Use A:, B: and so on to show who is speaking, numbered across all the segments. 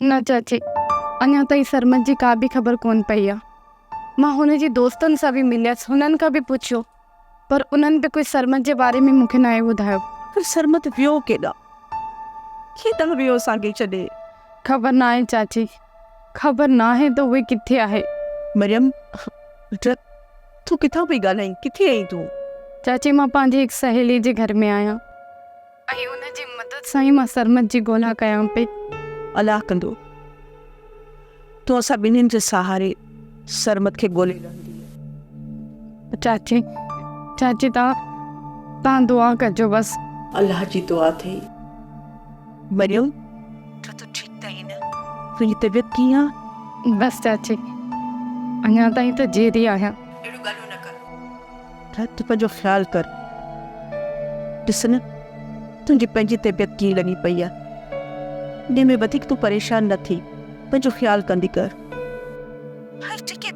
A: न चाची, अञा ताईं सरमत जी का बि ख़बर कोन पई आहे। मां हुन जी दोस्तनि सां बि मिलियसि, हुननि खां बि पुछियो, पर उन्हनि बि कुझु सरमत जे बारे में मूंखे न ॿुधायो।
B: फिर सरमत वियो केॾां? केॾां वियो असांखे छॾे?
A: ख़बर न आहे चाची, ख़बर न आहे त उहे किथे आहे।
B: मरियम, तूं किथां पई ॻाल्हाईं? किथे आई तूं?
A: चाची, मां पंहिंजी हिकु सहेली जे घर में आहियां ऐं उन जी मदद सां ई मां सरमत जी ॻोल्हा कयां पई।
B: अलाह कंदो तूं असां ॿिन्हिनि जे सहारे सरमत खे ॻोल्हे रहंदी।
A: चाची, चाची तव्हां दुआ कजो बस।
B: अल्लाह जी दुआ थी। मरियम, तूं ठीक त आहीं न? तुंहिंजी तबियत कीअं आहे?
A: बस चाची, अञा ताईं त जेरी आहियां।
B: अहिड़ो ॻाल्हियूं न कर। तूं पंहिंजो ख़्यालु कर। ॾिस न, तुंहिंजी पंहिंजी तबियत कीअं लॻी पई आहे। इन में वधीक तूं परेशान न थी, पंहिंजो ख़्यालु कंदी कर। हर जेके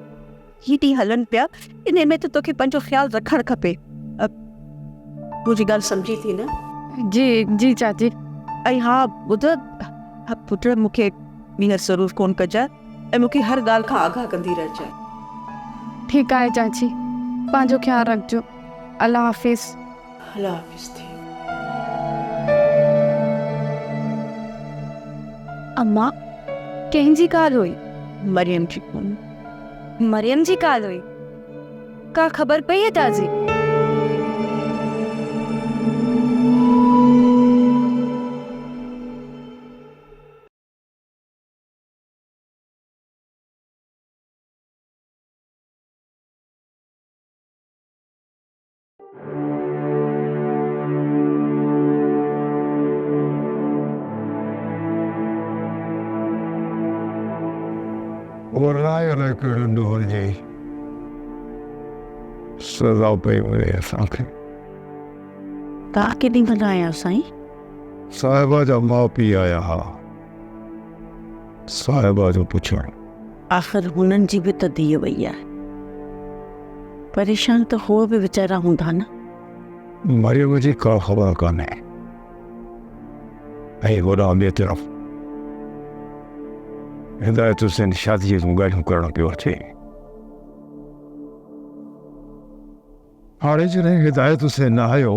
B: ही ॾींहं हलनि पिया, इन में त तोखे पंहिंजो ख़्यालु रखणु खपे। मुंहिंजी ॻाल्हि सम्झी थी न?
A: जी जी चाची।
B: ऐं हा ॿुध, पुटु मूंखे ॿीहर ज़रूरु फ़ोन कजांइ ऐं मूंखे हर ॻाल्हि खां आगाह कंदी रहिजांइ।
A: ठीकु आहे चाची, पंहिंजो ख़्यालु रखिजो। अल्लाह हाफ़िज़।
B: अल्लाह हाफ़िज़ थी।
A: अम्मा, कंहिंजी ॻाल्हि हुई?
B: मरियम जी फ़ोन।
A: मरियम जी ॻाल्हि हुई? का ख़बर पई है चाची?
C: सज़ा पई मिले असांखे।
B: तव्हां केॾी महिल आया साईं?
C: साहिबा जा माउ पीउ आया हा, साहिबा जो पुछण।
B: आख़िर हुननि जी बि त धीअ वई आहे, परेशान त हो बि वीचारा हूंदा न।
C: मरियम जी का ख़बर कान्हे। ऐं होॾां ॿिए तरफ़ हिदायत हुसैन शादीअ जूं ॻाल्हियूं करणु पियो अचे। हाणे जॾहिं हिदायत हुसैन न आयो,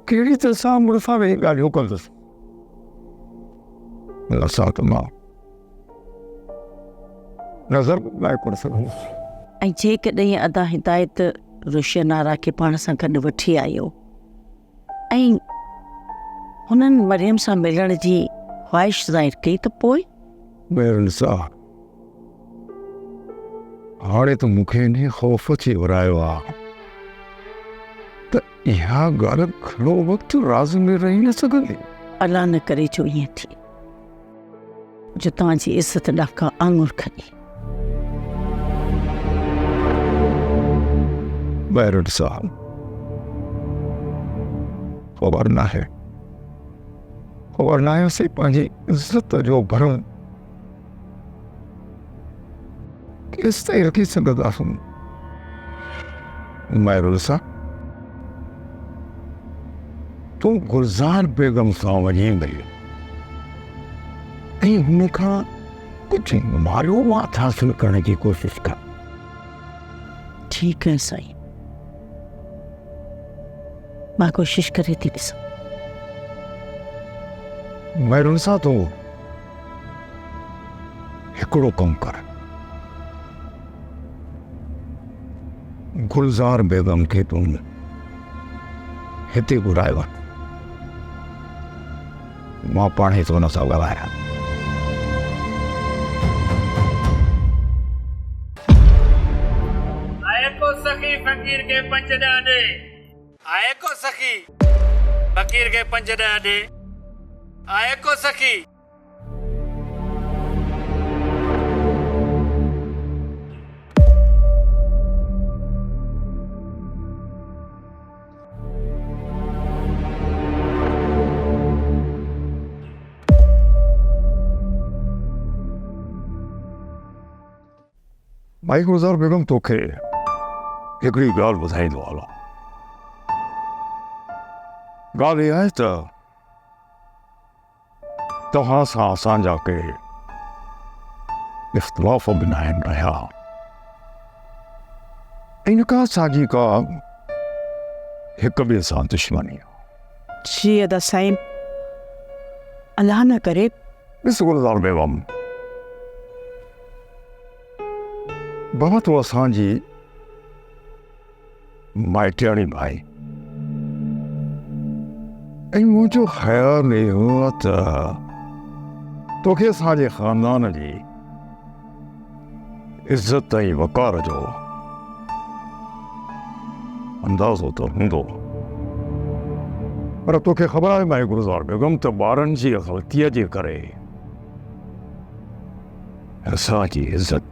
C: कहिड़ी तरह सां मुड़ुसां वेही ॻाल्हियूं कंदुसि। असां त मां नज़र लाइ कोन सघंदुसि।
B: ऐं जेकॾहिं अदा हिदायत रोशनारा खे पाण सां गॾु वठी आयो ऐं हुननि मरियम सां मिलण जी ख़्वाहिश ज़ाहिर कई त पोइ?
C: मेरनसा, हाणे त मूंखे इन ख़ौफ़ अची वरायो आहे त इहा ॻाल्हि घणो वक़्तु राज़ में रही न सघंदी।
B: अलाह न करे जो ईअं थिए जो तव्हांजी इज़त ॾाका आङुर खणी।
C: बैरन साहब, ख़बर नाहे असीं पंहिंजी इज़त जो भरम केसि ताईं रखी सघंदासीं। मैरुलसा, तूं गुलज़ार बेगम सां वञी मिली ऐं हुन खां कुझु मालूमात हासिल करण जी कोशिशि कर।
B: ठीकु आहे साईं, मां कोशिशि करे थी ॾिसां।
C: मैरुलसा, तूं हिकिड़ो कमु कर, गुलज़ार बेगम खे तूं हिते घुराए वठ। मां पाण ई हुन सां ॻाल्हायां।
D: आए को सखी फ़कीर के पंज ॾे, आए को सखी फ़कीर के पंज ॾे, आए को सखी।
C: भाई गुलज़ार बेगम, तोखे हिकिड़ी ॻाल्हि ॿुधाईंदो हलां। ॻाल्हि इहा आहे त तव्हां सां असांजा के इख़्तिलाफ़ बि न आहिनि रहिया। इन खां साॻी का हिक ॿिए सां दुश्मनी आहे।
B: जी अदा साईं, अलाह न करे।
C: ॾिस गुलज़ार बेगम, बाबा तूं असांजी माइटियाणी भाई, ऐं मुंहिंजो ख़्यालु इहो त तोखे असांजे ख़ानदान जी इज़त ऐं वक़ार जो अंदाज़ो त हूंदो, पर तोखे ख़बर आहे माई गुलज़ार बेगम त ॿारनि जी ग़लतीअ जे करे असांजी इज़त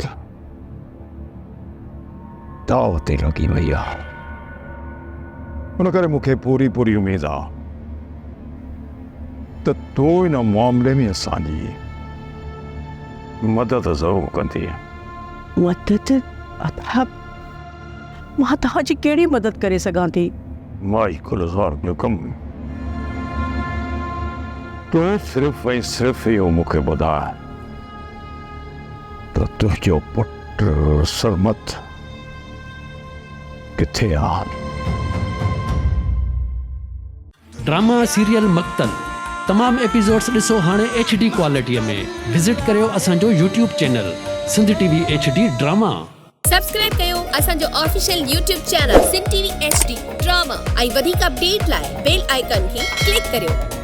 C: दाव ते लॻी वई आहे। उन करे मूंखे पूरी पूरी उमेद आहे त तूं इन मामले में असांजी मदद ज़रूरु कंदी।
B: मदद? अदा मां तव्हांजी कहिड़ी मदद करे सघां थी?
C: माई गुलज़ार बेगम, तूं सिर्फ़ ऐं सिर्फ़ इहो मूंखे ॿुधाए त तुंहिंजो पुटु सरमत किथे आहे?
E: ड्रामा सीरियल मक्तल तमाम एपिसोड्स ॾिसो हाणे HD क्वालिटीअ में। विज़िट करियो असांजो YouTube channel Sindh TV HD drama.
F: Subscribe कयो असांजो official YouTube channel Sindh TV HD drama ऐं वधीक अपडेट लाइ बेल आइकन खे क्लिक करियो।